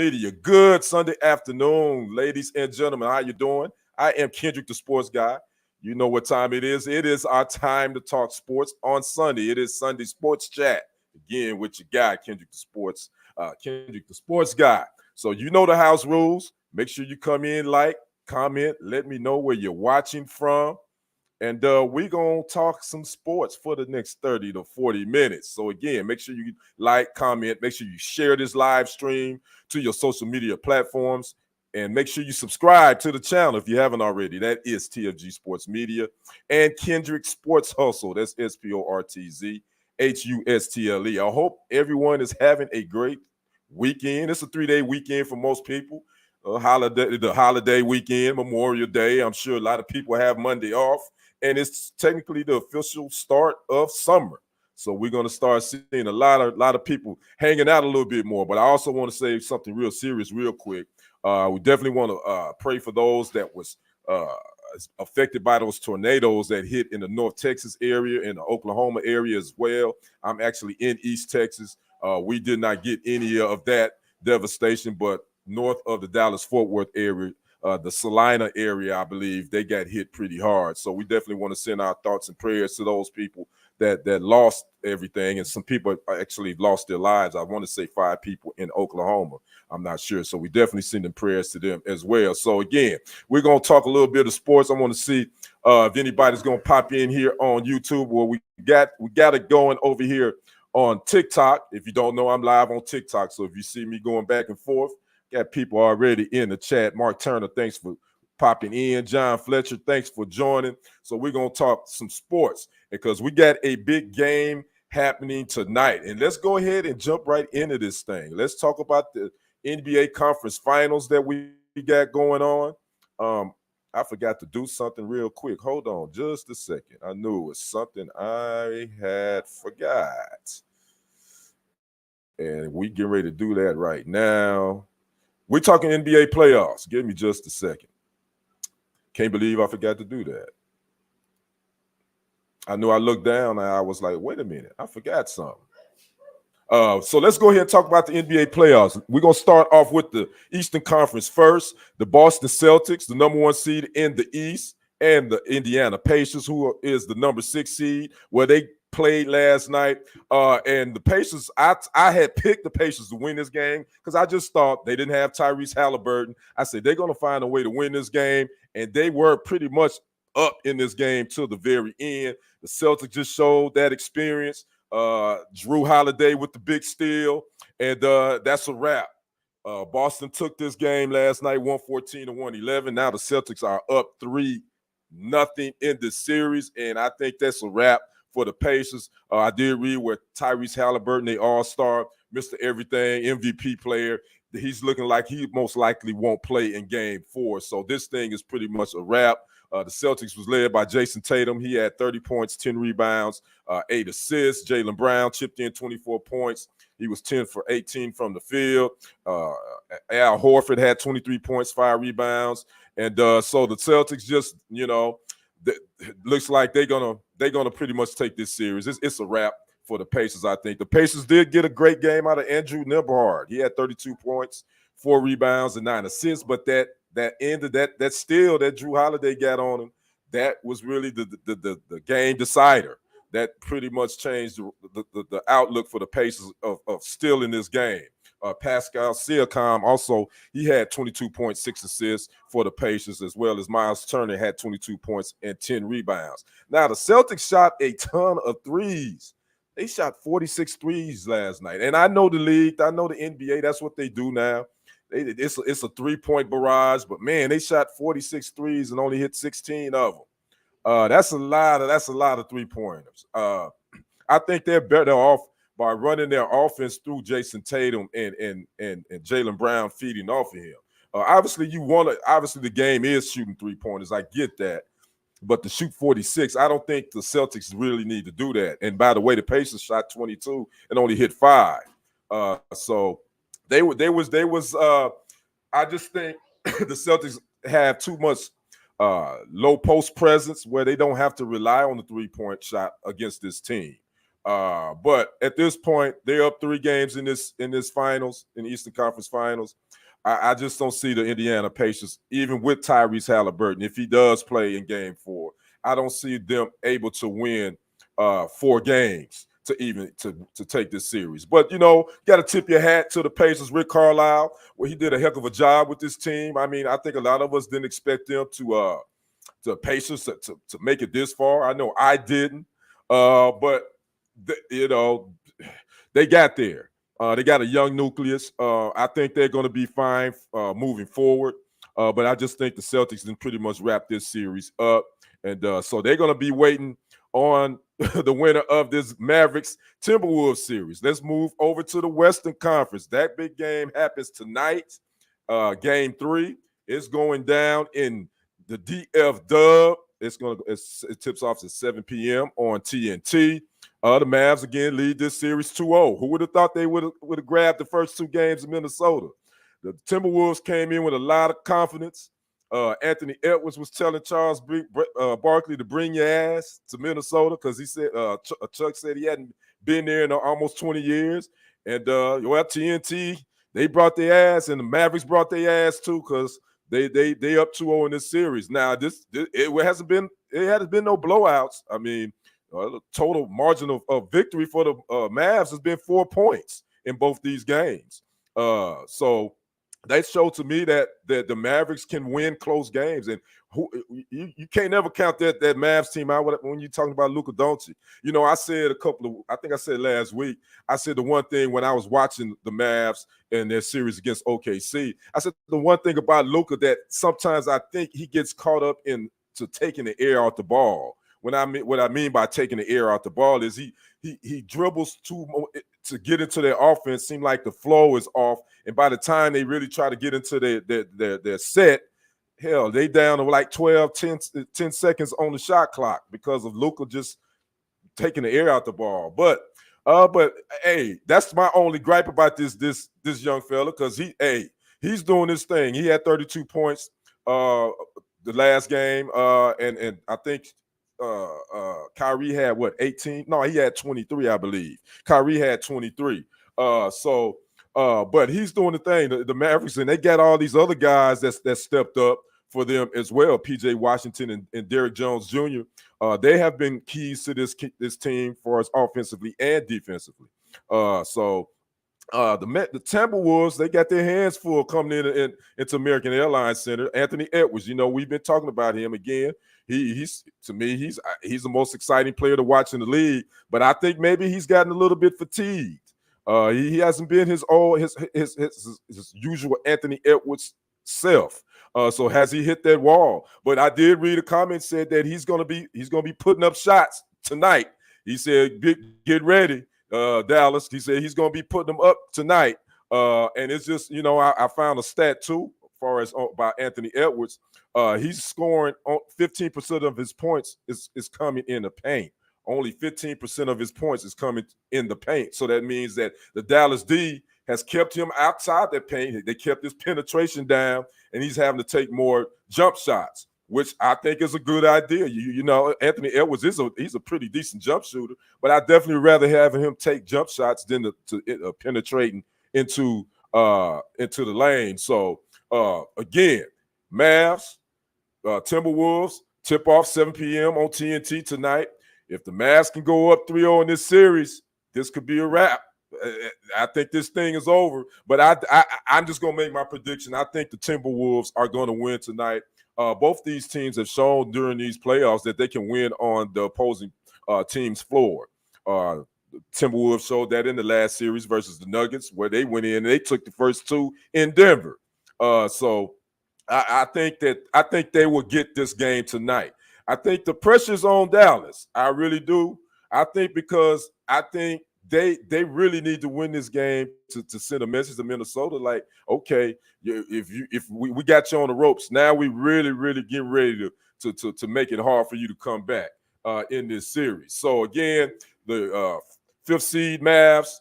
Media. Good Sunday afternoon, ladies and gentlemen. How you doing? I am Kendrick, the sports guy. You know what time it is. It is our time to talk sports on Sunday. It is Sunday Sports Chat. Again, with your guy, Kendrick, the sports guy. So you know the house rules. Make sure you come in, like, comment, let me know where you're watching from. And we're going to talk some sports for the next 30 to 40 minutes. So, again, make sure you like, comment, make sure you share this live stream to your social media platforms, and make sure you subscribe to the channel if you haven't already. That is TFG Sports Media and Kendrick Sports Hustle. That's SporTZ HUSTLE. I hope everyone is having a great weekend. It's a 3-day weekend for most people. The holiday weekend, Memorial Day. I'm sure a lot of people have Monday off. And it's technically the official start of summer. So we're going to start seeing a lot of people hanging out a little bit more. But I also want to say something real serious real quick. We definitely want to pray for those that was affected by those tornadoes that hit in the North Texas area and the Oklahoma area as well. I'm actually in East Texas. We did not get any of that devastation, but north of the Dallas-Fort Worth area, the Salina area, I believe, they got hit pretty hard. So we definitely want to send our thoughts and prayers to those people that lost everything. And some people actually lost their lives. I want to say 5 people in Oklahoma. I'm not sure. So we definitely sending prayers to them as well. So, again, we're going to talk a little bit of sports. I want to see if anybody's going to pop in here on YouTube. Well, we got it going over here on TikTok. If you don't know, I'm live on TikTok. So if you see me going back and forth, got people already in the chat. Mark Turner, thanks for popping in. John Fletcher, thanks for joining. So we're going to talk some sports because we got a big game happening tonight. And let's go ahead and jump right into this thing. Let's talk about the NBA Conference Finals that we got going on. I forgot to do something real quick. Hold on just a second. I knew it was something I had forgot. And we getting ready to do that right now. We're talking NBA playoffs. Give me just a second. Can't believe I forgot to do that. I knew I looked down and I was like, wait a minute, I forgot something. So let's go ahead and talk about the NBA playoffs. We're going to start off with the Eastern Conference first. The Boston Celtics, the number 1 seed in the East, and the Indiana Pacers, who is the number 6 seed, where they played last night. And the Pacers, I had picked the Pacers to win this game because I just thought they didn't have Tyrese Halliburton. I said they're going to find a way to win this game, and they were pretty much up in this game till the very end. The Celtics just showed that experience. Drew Holiday with the big steal, and that's a wrap. Boston took this game last night, 114 to 111. Now the Celtics are up 3-0 in this series, and I think that's a wrap for the Pacers. I did read where Tyrese Halliburton, the all-star, Mr. Everything, MVP player, he's looking like he most likely won't play in Game 4. So this thing is pretty much a wrap. The Celtics was led by Jason Tatum. He had 30 points, 10 rebounds, 8 assists. Jaylen Brown chipped in 24 points. He was 10 for 18 from the field. Al Horford had 23 points, 5 rebounds. And so the Celtics just, looks like they're gonna pretty much take this series. It's a wrap for the Pacers, I think. The Pacers did get a great game out of Andrew Nembhard. He had 32 points, 4 rebounds, and 9 assists, but that end of that steal that Drew Holiday got on him, that was really the game decider. That pretty much changed the outlook for the Pacers of still in this game. Pascal Siakam also, he had 22.6 assists for the Pacers, as well as Miles Turner had 22 points and 10 rebounds. Now, the Celtics shot a ton of threes. They shot 46 threes last night. And I know the league, I know the NBA, that's what they do now. It's a 3-point barrage, but man, they shot 46 threes and only hit 16 of them. That's a lot of 3-pointers. I think they're better off by running their offense through Jason Tatum and Jaylen Brown feeding off of him. Obviously the game is shooting 3-pointers. I get that. But to shoot 46, I don't think the Celtics really need to do that. And by the way, the Pacers shot 22 and only hit 5. So they was I just think the Celtics have too much low post presence where they don't have to rely on the 3-point shot against this team. But at this point, they're up 3 games in this finals, in the Eastern Conference Finals. I just don't see the Indiana Pacers, even with Tyrese Halliburton, if he does play in Game 4, I don't see them able to win 4 games to take this series. But, you got to tip your hat to the Pacers, Rick Carlisle, where he did a heck of a job with this team. I mean, I think a lot of us didn't expect them to Pacers to make it this far. I know I didn't, but they got there. They got a young nucleus. I think they're going to be fine moving forward. But I just think the Celtics can pretty much wrap this series up. And so they're going to be waiting on the winner of this Mavericks Timberwolves series. Let's move over to the Western Conference. That big game happens tonight. Game 3 is going down in the DF Dub. It tips off at 7 p.m. on TNT. The Mavs again lead this series 2-0. Who would have thought they would have grabbed the first 2 games in Minnesota? The Timberwolves came in with a lot of confidence. Anthony Edwards was telling Charles Barkley to bring your ass to Minnesota because he said Chuck said he hadn't been there in almost 20 years. And TNT, they brought their ass, and the Mavericks brought their ass too because they up 2-0 in this series. Now it hasn't been no blowouts. I mean, the total margin of victory for the Mavs has been 4 points in both these games. So they show to me that the Mavericks can win close games, and you can't never count that Mavs team out when you're talking about Luka Doncic. I said I think I said last week, I said the one thing when I was watching the Mavs in their series against OKC, I said the one thing about Luka that sometimes I think he gets caught up into taking the air out the ball. What I mean by taking the air out the ball is he dribbles to get into their offense. Seem like the flow is off, and by the time they really try to get into their set, hell, they down to like 10 seconds on the shot clock because of Luka just taking the air out the ball. But hey, that's my only gripe about this young fella because he's doing this thing. He had 32 points the last game, and I think. Kyrie had 18? No, he had 23, I believe. Kyrie had 23. But he's doing the thing. The Mavericks, and they got all these other guys that stepped up for them as well. PJ Washington and Derrick Jones Jr. They have been keys to this team for us offensively and defensively. The Timberwolves, they got their hands full coming into American Airlines Center. Anthony Edwards, we've been talking about him again. He's to me, he's the most exciting player to watch in the league. But I think maybe he's gotten a little bit fatigued. He hasn't been his usual Anthony Edwards self. So has he hit that wall? But I did read a comment said that he's gonna be putting up shots tonight. He said, get ready. Dallas. He said he's going to be putting them up tonight. And it's just, I found a stat too, as far as by Anthony Edwards. He's scoring 15% of his points is coming in the paint. Only 15% of his points is coming in the paint. So that means that the Dallas D has kept him outside that paint. They kept his penetration down, and he's having to take more jump shots, which I think is a good idea. Anthony Edwards he's a pretty decent jump shooter, but I definitely rather have him take jump shots than to penetrating into the lane. So again, Mavs, Timberwolves, tip off 7 p.m. on TNT tonight. If the Mavs can go up 3-0 in this series, this could be a wrap. I think this thing is over, but I'm just gonna make my prediction. I think the Timberwolves are going to win tonight. Both these teams have shown during these playoffs that they can win on the opposing team's floor. The Timberwolves showed that in the last series versus the Nuggets, where they went in and they took the first 2 in Denver. So I think they will get this game tonight. I think the pressure's on Dallas. I really do. I think because they really need to win this game to send a message to Minnesota like, okay, if we got you on the ropes, now we really get ready to make it hard for you to come back in this series. So again, the 5th seed Mavs,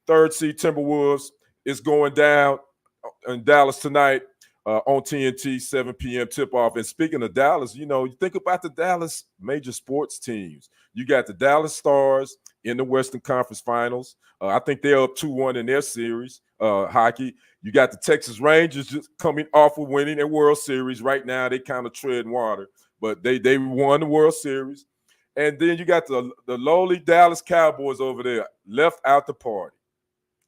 3rd seed Timberwolves is going down in Dallas tonight. on TNT, 7 p.m. tip-off. And speaking of Dallas, you think about the Dallas major sports teams. You got the Dallas Stars in the Western Conference Finals. I think they're up 2-1 in their series, hockey. You got the Texas Rangers just coming off of winning their World Series. Right now, they kind of treading water, but they won the World Series. And then you got the lowly Dallas Cowboys over there, left out the party.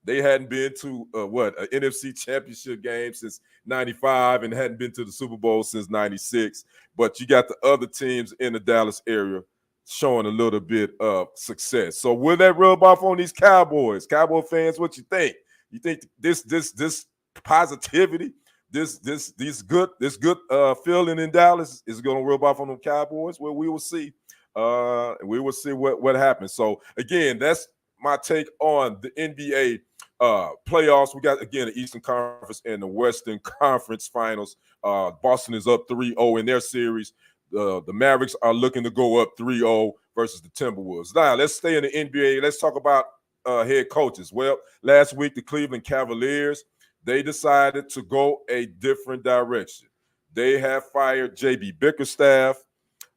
They hadn't been to an NFC championship game since 95 and hadn't been to the Super Bowl since 96. But you got the other teams in the Dallas area showing a little bit of success. So will that rub off on these Cowboys? Cowboy fans, what you think? You think this positivity, this good feeling in Dallas is going to rub off on the Cowboys? Well, we will see. We will see what happens. So again, that's my take on the NBA playoffs. We got, again, the Eastern Conference and the Western Conference Finals. Boston is up 3-0 in their series. The Mavericks are looking to go up 3-0 versus the Timberwolves. Now, let's stay in the NBA. Let's talk about head coaches. Well, last week, the Cleveland Cavaliers, they decided to go a different direction. They have fired J.B. Bickerstaff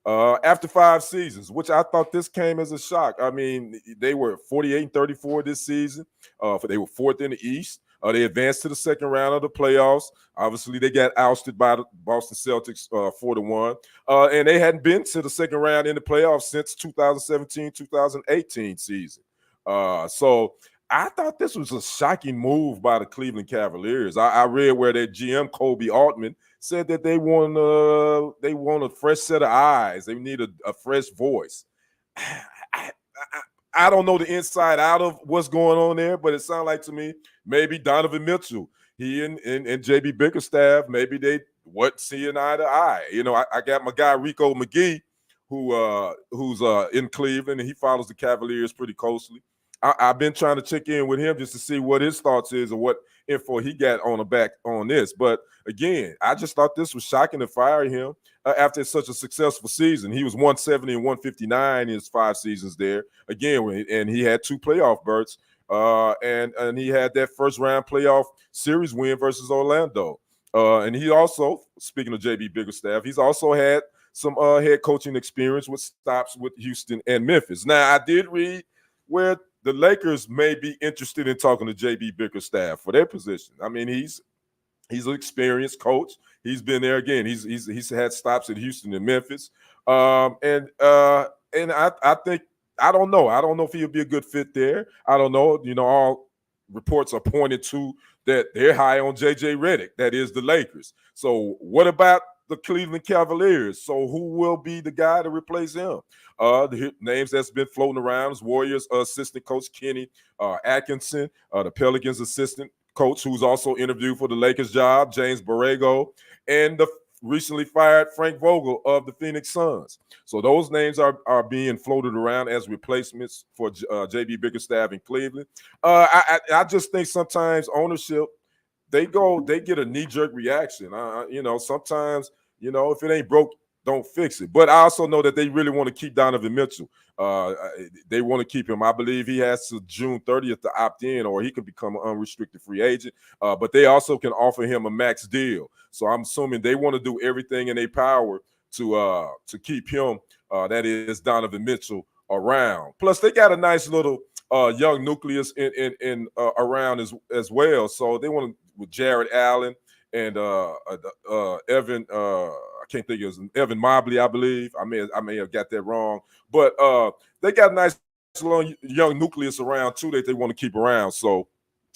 after 5 seasons, which I thought this came as a shock. I mean, they were 48-34 this season. They were 4th in the East. They advanced to the second round of the playoffs. Obviously, they got ousted by the Boston Celtics 4-1. And they hadn't been to the second round in the playoffs since 2017-2018 season. So I thought this was a shocking move by the Cleveland Cavaliers. I read where their GM, Kobe Altman, said that they want a fresh set of eyes. They need a fresh voice. I don't know the inside out of what's going on there, but it sounds like to me maybe Donovan Mitchell, he and J.B. Bickerstaff, maybe they wasn't seeing eye to eye. I got my guy Rico McGee, who's in Cleveland, and he follows the Cavaliers pretty closely. I've been trying to check in with him just to see what his thoughts is and what info he got on the back on this. But again, I just thought this was shocking to fire him after such a successful season. He was 170 and 159 in his 5 seasons there. Again, and he had 2 playoff berths, and he had that first round playoff series win versus Orlando. And he also, speaking of J.B. Bickerstaff, he's also had some head coaching experience with stops with Houston and Memphis. Now, I did read where the Lakers may be interested in talking to J.B. Bickerstaff for their position. I mean, he's an experienced coach. He's been there again. He's had stops at Houston and Memphis. And I think, I don't know. I don't know if he'll be a good fit there. I don't know. All reports are pointed to that they're high on J.J. Redick. That is the Lakers. So what about the Cleveland Cavaliers? So who will be the guy to replace him? The names that's been floating around is Warriors assistant coach Kenny Atkinson, the Pelicans assistant coach who's also interviewed for the Lakers job, James Borrego, and the recently fired Frank Vogel of the Phoenix Suns. So those names are being floated around as replacements for J.B. Bickerstaff in Cleveland. I just think sometimes ownership, they get a knee-jerk reaction. Sometimes, if it ain't broke, don't fix it. But I also know that they really want to keep Donovan Mitchell. They want to keep him. I believe he has to June 30th to opt in, or he can become an unrestricted free agent. But they also can offer him a max deal. So I'm assuming they want to do everything in their power to keep him, that is Donovan Mitchell, around. Plus, they got a nice little young nucleus in around as well. So they want to, with Jared Allen and Evan. I can't think of his Evan Mobley, I believe. I may have got that wrong, but they got a nice little young nucleus around too that they want to keep around. So,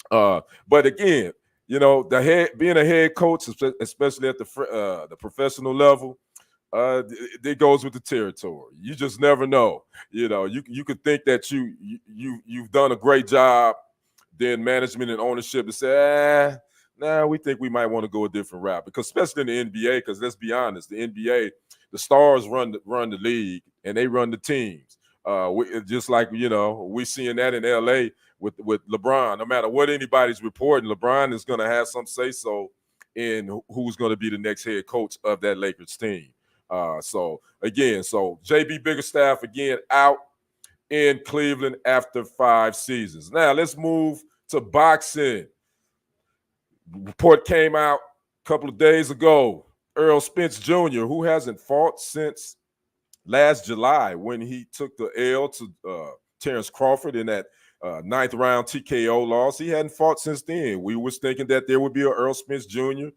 but again, being a head coach, especially at the professional level, it goes with the territory. You just never know. You could think that you've done a great job, then management and ownership to say, we think we might want to go a different route, because especially in the NBA, because let's be honest, the NBA, the stars run the league and they run the teams. Just like, we're seeing that in LA with LeBron. No matter what anybody's reporting, LeBron is going to have some say-so in who's going to be the next head coach of that Lakers team. So J.B. Bickerstaff, again, out in Cleveland after 5 seasons. Now let's move to boxing. Report came out couple of days ago, Earl Spence Jr., who hasn't fought since last July when he took the L to Terrence Crawford in that ninth round TKO loss. He hadn't fought since then. We was thinking that there would be a Earl Spence Jr.,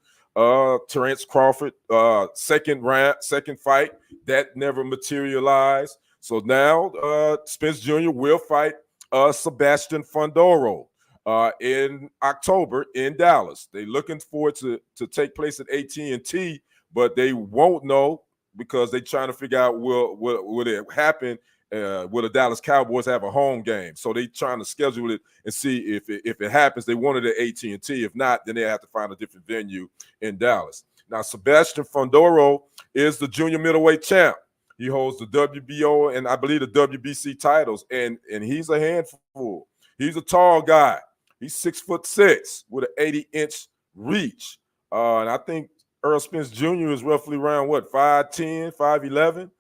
Terrence Crawford second fight. That never materialized. So now Spence Jr. will fight Sebastian Fundoro in October in Dallas. They're looking for it to take place at AT&T, but they won't know because they're trying to figure out will it happen. Will the Dallas Cowboys have a home game? So they trying to schedule it and see if it happens. They want it at AT&T. If not, then they have to find a different venue in Dallas. Now, Sebastian Fundoro is the junior middleweight champ. He holds the WBO and I believe the WBC titles, and he's a handful. He's a tall guy. He's 6'6" with an 80-inch reach. And I think Earl Spence Jr. is roughly around, 5'10", 5'11".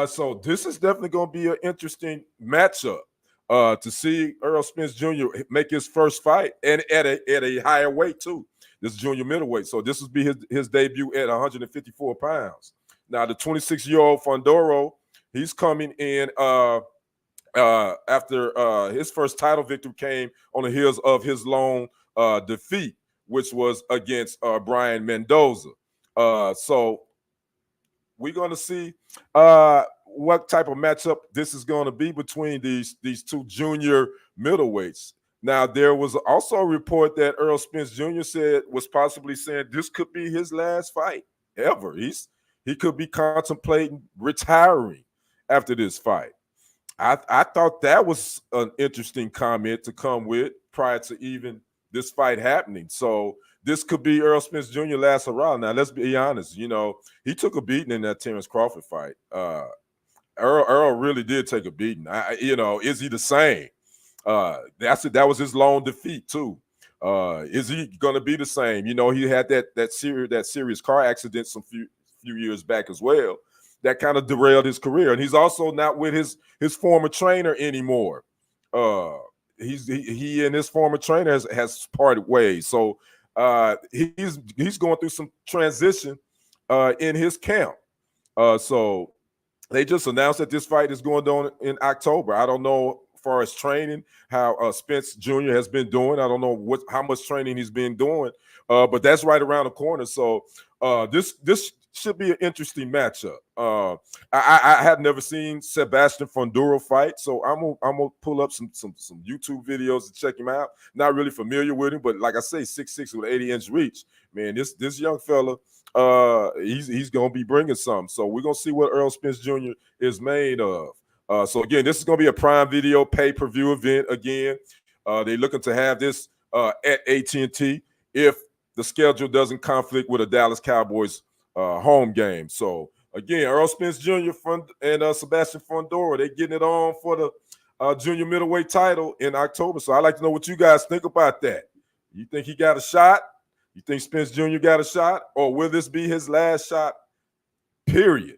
So this is definitely going to be an interesting matchup to see Earl Spence Jr. make his first fight, and at a higher weight too. This junior middleweight. So this will be his debut at 154 pounds. Now the 26-year-old Fundoro, he's coming in after his first title victory came on the heels of his lone defeat, which was against Brian Mendoza. So we're going to see what type of matchup this is going to be between these two junior middleweights. Now, there was also a report that Earl Spence Jr. was possibly saying this could be his last fight ever. He could be contemplating retiring after this fight. I thought that was an interesting comment to come with prior to even this fight happening. So this could be Earl Spence Jr. last hurrah. Now, let's be honest. He took a beating in that Terrence Crawford fight. Earl really did take a beating. Is he the same? That was his lone defeat too. Is he going to be the same? He had that serious car accident some few years back as well. That kind of derailed his career, and he's also not with his former trainer anymore. He and his former trainer has parted ways, so he's going through some transition in his camp. So they just announced that this fight is going on in October. I don't know as far as training how Spence Jr. has been doing. I don't know how much training he's been doing, but that's right around the corner. So this should be an interesting matchup. I had never seen Sebastian Fundoro fight, so I'm gonna pull up some YouTube videos to check him out. Not really familiar with him, but like I say, 6'6" with 80-inch reach. Man, this young fella, he's gonna be bringing something. So we're gonna see what Earl Spence Jr. is made of. So again, this is gonna be a Prime Video pay-per-view event. Again, they're looking to have this at AT&T if the schedule doesn't conflict with a Dallas Cowboys home game. So again, Earl Spence Jr. and Sebastian Fundoro, they're getting it on for the junior middleweight title in October. So I'd like to know what you guys think about that. You think he got a shot? You think Spence Jr. got a shot? Or will this be his last shot, period?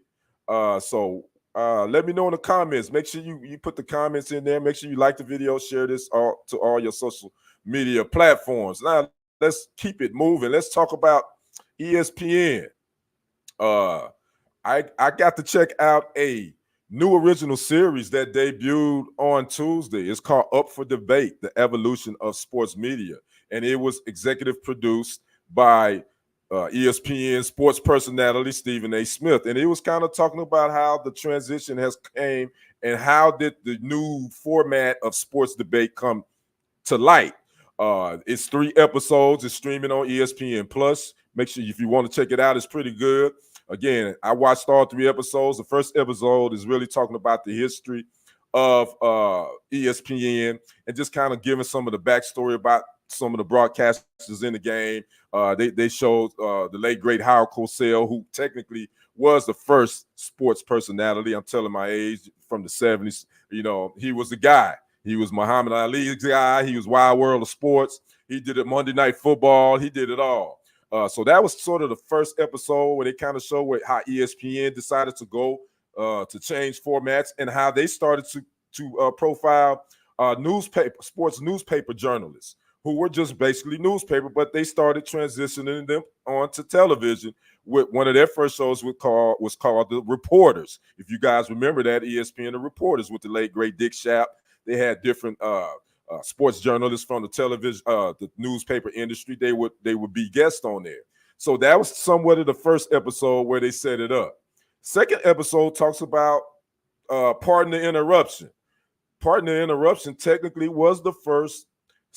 So let me know in the comments. Make sure you put the comments in there. Make sure you like the video, share this to all your social media platforms. Now, let's keep it moving. Let's talk about ESPN. I got to check out a new original series that debuted on Tuesday. It's called Up for Debate: The Evolution of Sports Media, and it was executive produced by ESPN sports personality Stephen A. Smith, and it was kind of talking about how the transition has came and how did the new format of sports debate come to light. It's 3 episodes. It's streaming on ESPN Plus. Make sure if you want to check it out, it's pretty good. Again, I watched all 3 episodes. The first episode is really talking about the history of ESPN and just kind of giving some of the backstory about some of the broadcasters in the game. They showed the late, great Howard Cosell, who technically was the first sports personality. I'm telling my age, from the 70s. He was the guy. He was Muhammad Ali's guy. He was Wild World of Sports. He did it Monday Night Football. He did it all. So that was sort of the first episode where they kind of showed how ESPN decided to go to change formats and how they started to profile sports newspaper journalists who were just basically newspaper, but they started transitioning them onto television. With one of their first shows was called The Reporters. If you guys remember that, ESPN The Reporters with the late great Dick Schaap. They had different sports journalists from the television, the newspaper industry. They would be guests on there. So that was somewhat of the first episode where they set it up. Second episode talks about Pardon the Interruption. Pardon the Interruption technically was the first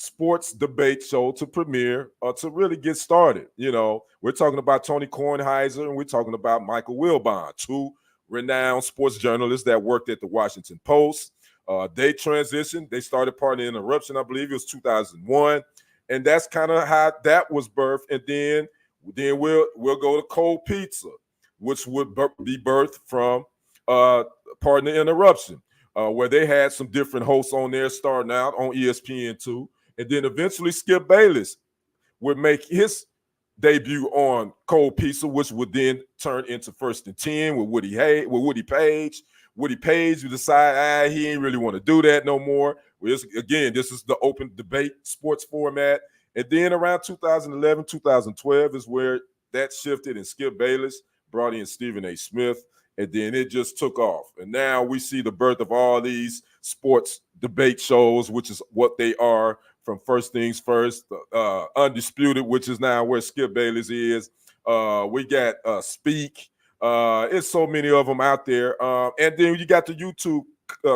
sports debate show to premiere or to really get started. You know, we're talking about Tony Kornheiser and we're talking about Michael Wilbon, two renowned sports journalists that worked at the Washington Post. They transitioned. They started Pardon the Interruption, I believe it was 2001. And that's kind of how that was birthed. And then we'll go to Cold Pizza, which would be birthed from Pardon the Interruption, where they had some different hosts on there starting out on ESPN2. And then eventually Skip Bayless would make his debut on Cold Pizza, which would then turn into First and 10 with Woody Page. Woody Page would decide he ain't really want to do that no more. Again, this is the open debate sports format. And then around 2011, 2012 is where that shifted, and Skip Bayless brought in Stephen A. Smith, and then it just took off. And now we see the birth of all these sports debate shows, which is what they are from First Things First, Undisputed, which is now where Skip Bayless is. We got Speak. It's so many of them out there. And then you got the YouTube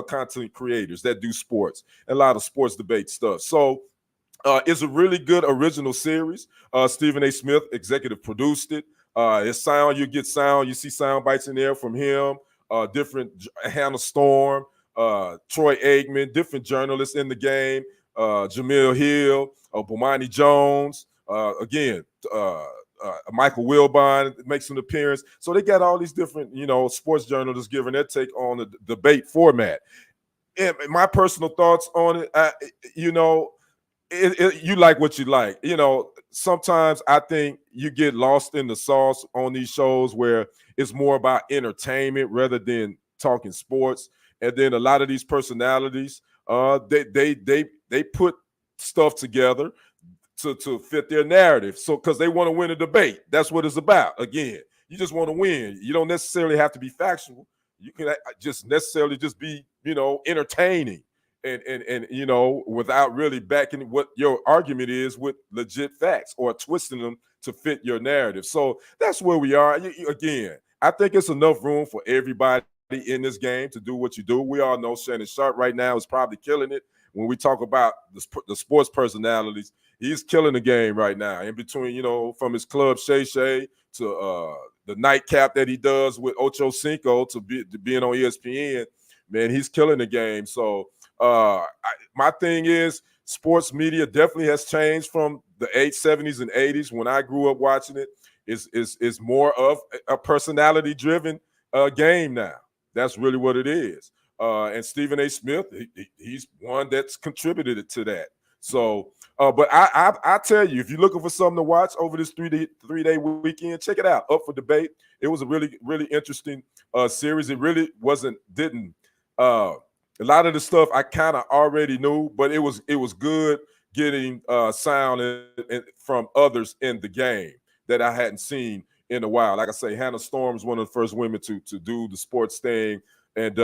content creators that do sports, a lot of sports debate stuff. So it's a really good original series. Stephen A. Smith executive produced it. It's sound, you get sound, you see sound bites in there from him, different Hannah Storm, Troy Aikman, different journalists in the game, Jamil Hill, Bomani Jones, Michael Wilbon makes an appearance. So they got all these different, sports journalists giving their take on the debate format. And my personal thoughts on it, you like what you like. Sometimes I think you get lost in the sauce on these shows where it's more about entertainment rather than talking sports. And then a lot of these personalities, they put stuff together to fit their narrative. So because they want to win a debate. That's what it's about. Again, you just want to win. You don't necessarily have to be factual. You can just necessarily just be, entertaining. And without really backing what your argument is with legit facts or twisting them to fit your narrative. So that's where we are. Again, I think it's enough room for everybody in this game to do what you do. We all know Shannon Sharp right now is probably killing it. When we talk about the sports personalities, he's killing the game right now. In between, from his club Shay Shay to the nightcap that he does with Ocho Cinco to being on ESPN, man, he's killing the game. So my thing is sports media definitely has changed from the 70s and 80s when I grew up watching it. Is more of a personality driven game now. That's really what it is. And Stephen A. Smith, he's one that's contributed to that. So, but I tell you, if you're looking for something to watch over this three-day weekend, check it out. Up for Debate. It was a really, really interesting series. It really didn't. A lot of the stuff I kind of already knew, but it was good getting sound from others in the game that I hadn't seen in a while. Like I say, Hannah Storm's one of the first women to do the sports thing, and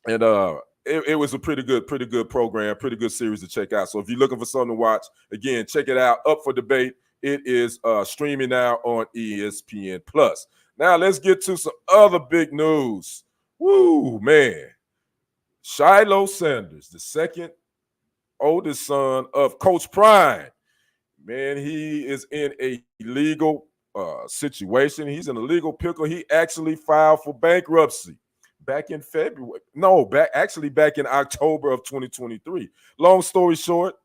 it was a pretty good program, pretty good series to check out. So if you're looking for something to watch, again, check it out. Up for Debate. It is streaming now on ESPN Plus. Now let's get to some other big news. Woo, man. Shilo Sanders, the second oldest son of Coach Prime. Man, he is in a legal situation. He's in a legal pickle. He actually filed for bankruptcy back in February. No, back in October of 2023. Long story short,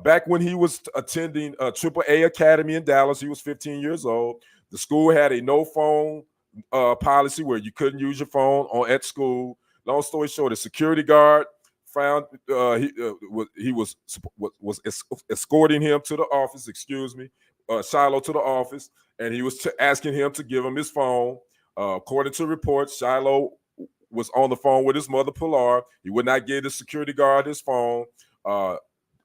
back when he was attending AAA Academy in Dallas, he was 15 years old. The school had a no phone policy where you couldn't use your phone at school. Long story short, a security guard found he was escorting him to the office. Shilo to the office, and he was asking him to give him his phone. According to reports, Shilo was on the phone with his mother, Pilar. He would not give the security guard his phone.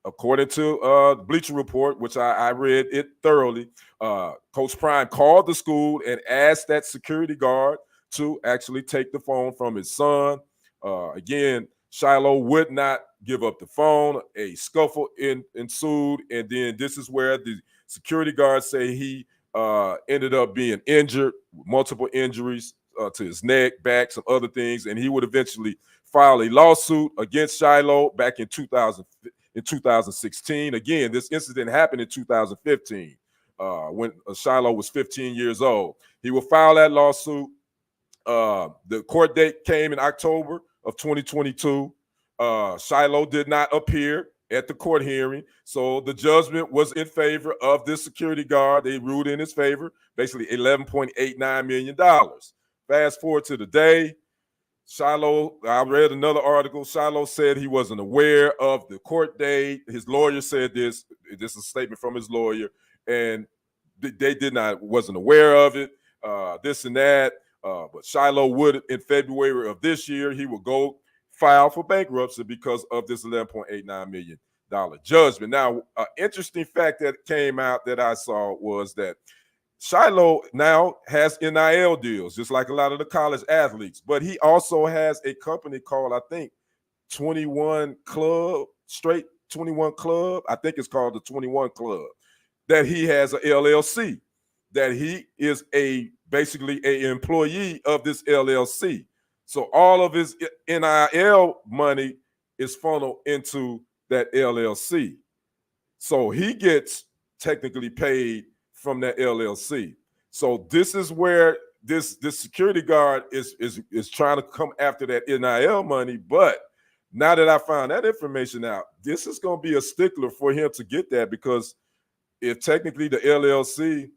according to Bleacher Report, which I read it thoroughly, Coach Prime called the school and asked that security guard to actually take the phone from his son. Again, Shilo would not give up the phone. A scuffle ensued, and then this is where the security guards say he ended up being injured, multiple injuries to his neck, back, some other things, and he would eventually file a lawsuit against Shilo back in 2016. Again, this incident happened in 2015 when Shilo was 15 years old. He will file that lawsuit. The court date came in October of 2022. Shilo did not appear at the court hearing, so the judgment was in favor of this security guard. They ruled in his favor, basically $11.89 million. Fast forward to the day, Shilo, I read another article. Shilo said he wasn't aware of the court date. His lawyer said this. This is a statement from his lawyer, and they wasn't aware of it, this and that. But Shilo would, in February of this year, he would go file for bankruptcy because of this $11.89 million judgment. Now, an interesting fact that came out that I saw was that Shilo now has NIL deals, just like a lot of the college athletes, but he also has a company called, I think, 21 Club, straight 21 Club. I think it's called the 21 Club, that he has a LLC, that he is basically an employee of this LLC. So all of his NIL money is funneled into that LLC. So he gets technically paid from that LLC. So this is where this security guard is trying to come after that NIL money. But now that I found that information out, this is going to be a stickler for him to get that, because if technically the LLC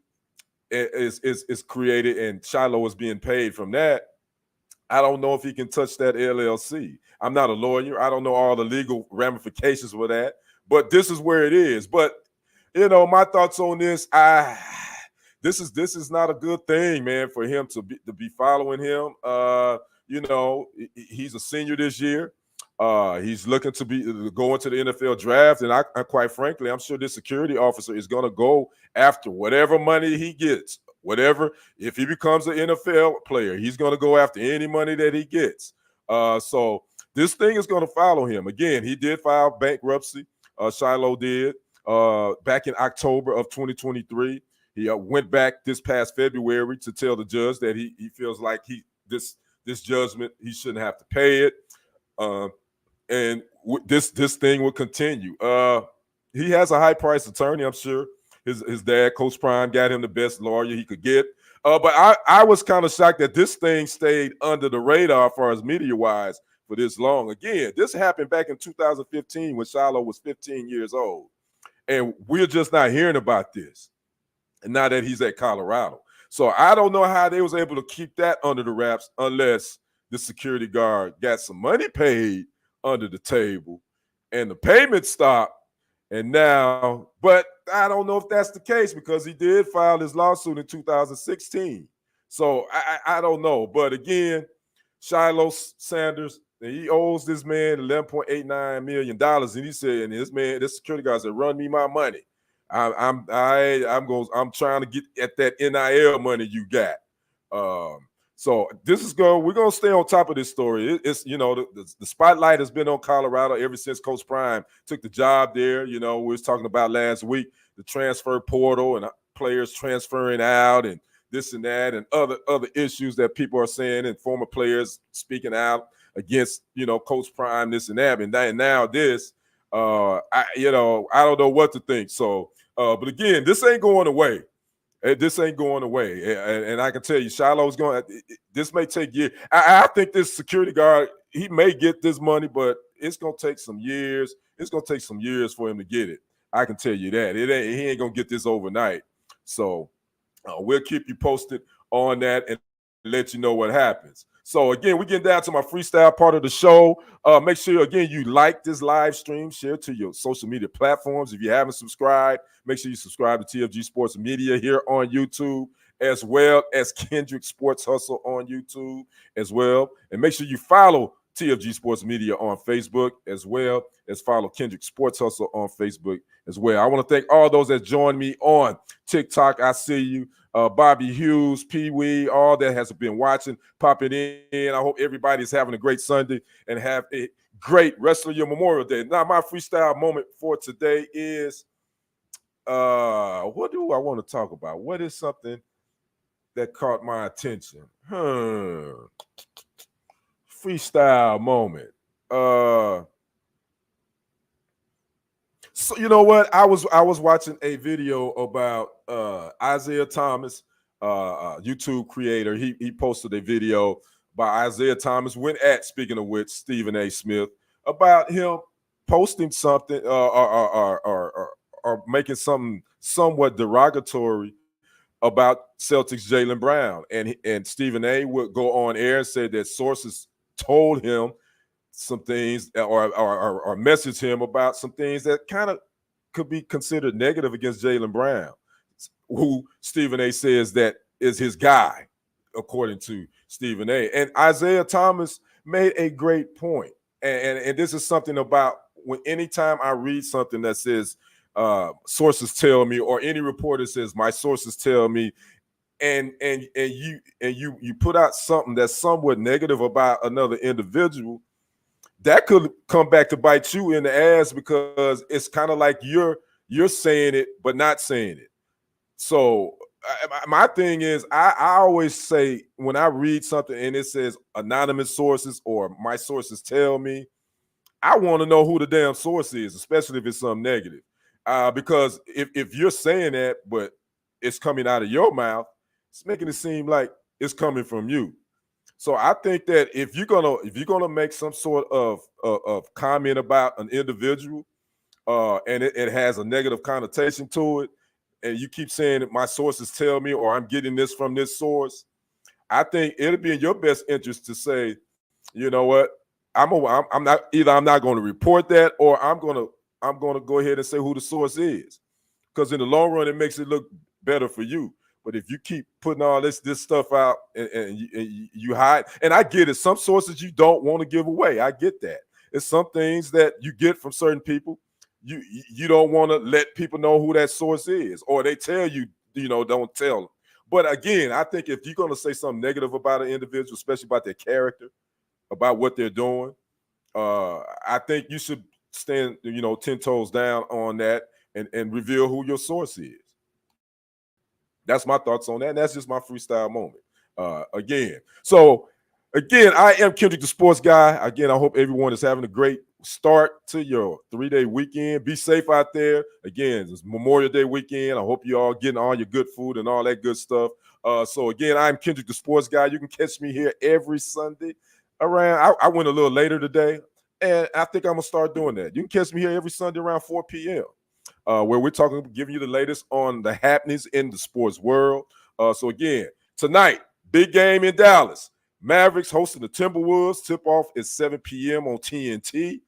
is created and Shilo is being paid from that, I don't know if he can touch that LLC. I'm not a lawyer. I don't know all the legal ramifications for that, but this is where it is. But my thoughts on this, this is not a good thing, man, for him to be following him. He's a senior this year. He's looking to go into the NFL draft, and I quite frankly, I'm sure this security officer is going to go after whatever money he gets. Whatever, if he becomes an NFL player, he's going to go after any money that he gets. So this thing is going to follow him. Again, he did file bankruptcy. Shilo did back in October of 2023. He went back this past February to tell the judge that he feels like this judgment, he shouldn't have to pay it. And this thing will continue. He has a high-priced attorney, I'm sure. His dad, Coach Prime, got him the best lawyer he could get. But I was kind of shocked that this thing stayed under the radar as far as media-wise for this long. Again, this happened back in 2015 when Shilo was 15 years old. And we're just not hearing about this. And now that he's at Colorado. So I don't know how they was able to keep that under the wraps unless the security guard got some money paid under the table and the payment stopped. And now, but I don't know if that's the case, because he did file his lawsuit in 2016. So I don't know. But again, Shilo Sanders, he owes this man $11.89 million. And he said, and this security guard said, run me my money. I'm trying to get at that NIL money you got. So this is we're going to stay on top of this story. It's the spotlight has been on Colorado ever since Coach Prime took the job there. We was talking about last week, the transfer portal and players transferring out and this and that and other issues that people are saying, and former players speaking out against, Coach Prime, this and that. And now this, I don't know what to think. So, but again, this ain't going away. This ain't going away. And I can tell you, Shiloh's going, this may take years. I think this security guard, he may get this money, but it's going to take some years. It's going to take some years for him to get it. I can tell you that. He ain't going to get this overnight. So we'll keep you posted on that and let you know what happens. So again, we're getting down to my freestyle part of the show. Make sure, again, you like this live stream, share to your social media platforms. If you haven't subscribed, make sure you subscribe to TFG Sports Media here on YouTube, as well as Kendrick Sports Hustle on YouTube as well. And make sure you follow TFG Sports Media on Facebook, as well as follow Kendrick Sports Hustle on Facebook as well. I want to thank all those that joined me on TikTok. I see you. Bobby Hughes, Pee Wee, all that has been watching, popping in. I hope everybody's having a great Sunday and have a great rest of your Memorial Day. Now, my freestyle moment for today is, what do I want to talk about? What is something that caught my attention? Freestyle moment. So you know what? I was watching a video about Isaiah Thomas, YouTube creator. He posted a video by Isaiah Thomas, went at, speaking of which, Stephen A. Smith, about him posting something or making something somewhat derogatory about Celtics Jaylen Brown. And Stephen A. would go on air and say that sources told him some things or message him about some things that kind of could be considered negative against Jaylen Brown, who Stephen A. says that is his guy, according to Stephen A. And Isaiah Thomas made a great point. And this is something about when anytime I read something that says sources tell me, or any reporter says my sources tell me, and you put out something that's somewhat negative about another individual, that could come back to bite you in the ass, because it's kind of like you're saying it but not saying it. So my thing is, I always say, when I read something and it says anonymous sources or my sources tell me, I want to know who the damn source is, especially if it's something negative. Because if you're saying that but it's coming out of your mouth, it's making it seem like it's coming from you. So I think that if you're gonna make some sort of comment about an individual, and it has a negative connotation to it, and you keep saying that my sources tell me, or I'm getting this from this source, I think it'll be in your best interest to say, you know what, I'm not going to report that, or I'm gonna go ahead and say who the source is, because in the long run it makes it look better for you. But if you keep putting all this stuff out and you hide, and I get it, some sources you don't want to give away. I get that. It's some things that you get from certain people. You don't want to let people know who that source is, or they tell you, don't tell them. But again, I think if you're going to say something negative about an individual, especially about their character, about what they're doing, I think you should stand, 10 toes down on that and reveal who your source is. That's my thoughts on that. And that's just my freestyle moment. Again, I am Kendrick, the sports guy. Again, I hope everyone is having a great start to your 3-day weekend. Be safe out there. Again, it's Memorial Day weekend. I hope you all getting all your good food and all that good stuff. So again, I'm Kendrick, the sports guy. You can catch me here every Sunday around. I went a little later today, and I think I'm gonna start doing that. You can catch me here every Sunday around 4 p.m. Where we're giving you the latest on the happenings in the sports world. So again, tonight, big game in Dallas. Mavericks hosting the Timberwolves. Tip-off is 7 p.m. on TNT.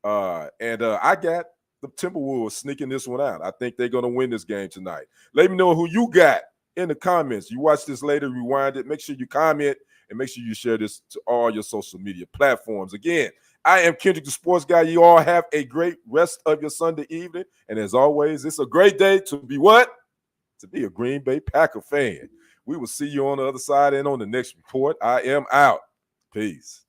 And I got the Timberwolves sneaking this one out. I think they're going to win this game tonight. Let me know who you got in the comments. You watch this later, rewind it. Make sure you comment, and make sure you share this to all your social media platforms. Again, I am Kendrick, the sports guy. You all have a great rest of your Sunday evening. And as always, it's a great day to be what? To be a Green Bay Packer fan. We will see you on the other side and on the next report. I am out. Peace.